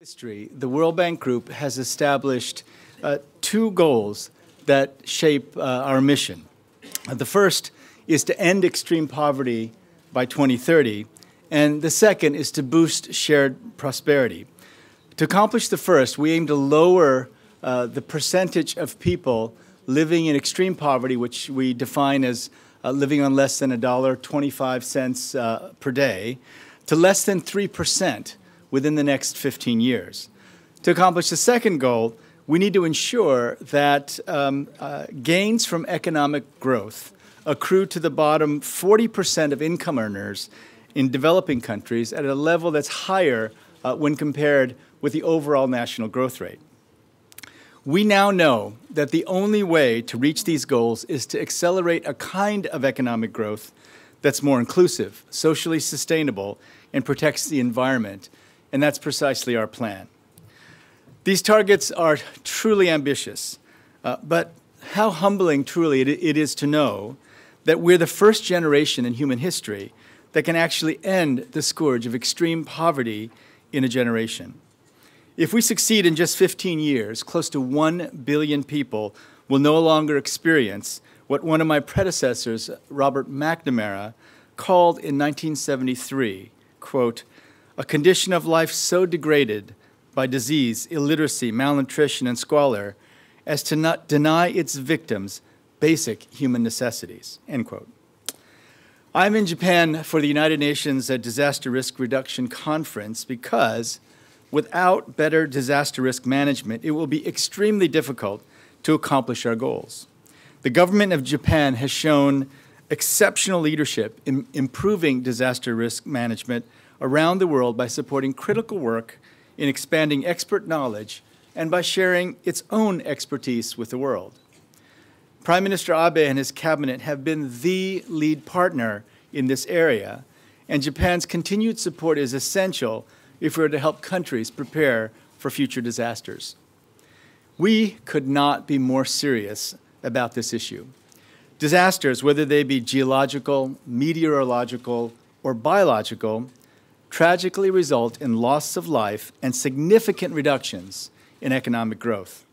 History, the World Bank Group has established two goals that shape our mission. The first is to end extreme poverty by 2030, and the second is to boost shared prosperity. To accomplish the first, we aim to lower the percentage of people living in extreme poverty, which we define as living on less than $1.25 per day, to less than 3% within the next 15 years. To accomplish the second goal, we need to ensure that gains from economic growth accrue to the bottom 40% of income earners in developing countries at a level that's higher when compared with the overall national growth rate. We now know that the only way to reach these goals is to accelerate a kind of economic growth that's more inclusive, socially sustainable, and protects the environment. And that's precisely our plan. These targets are truly ambitious, but how humbling truly it is to know that we're the first generation in human history that can actually end the scourge of extreme poverty in a generation. If we succeed in just 15 years, close to 1 billion people will no longer experience what one of my predecessors, Robert McNamara, called in 1973, quote, "a condition of life so degraded by disease, illiteracy, malnutrition, and squalor as to not deny its victims basic human necessities," end quote. I'm in Japan for the United Nations Disaster Risk Reduction Conference because without better disaster risk management, it will be extremely difficult to accomplish our goals. The government of Japan has shown exceptional leadership in improving disaster risk management around the world by supporting critical work in expanding expert knowledge and by sharing its own expertise with the world. Prime Minister Abe and his cabinet have been the lead partner in this area, and Japan's continued support is essential if we're to help countries prepare for future disasters. We could not be more serious about this issue. Disasters, whether they be geological, meteorological, or biological, tragically result in loss of life and significant reductions in economic growth.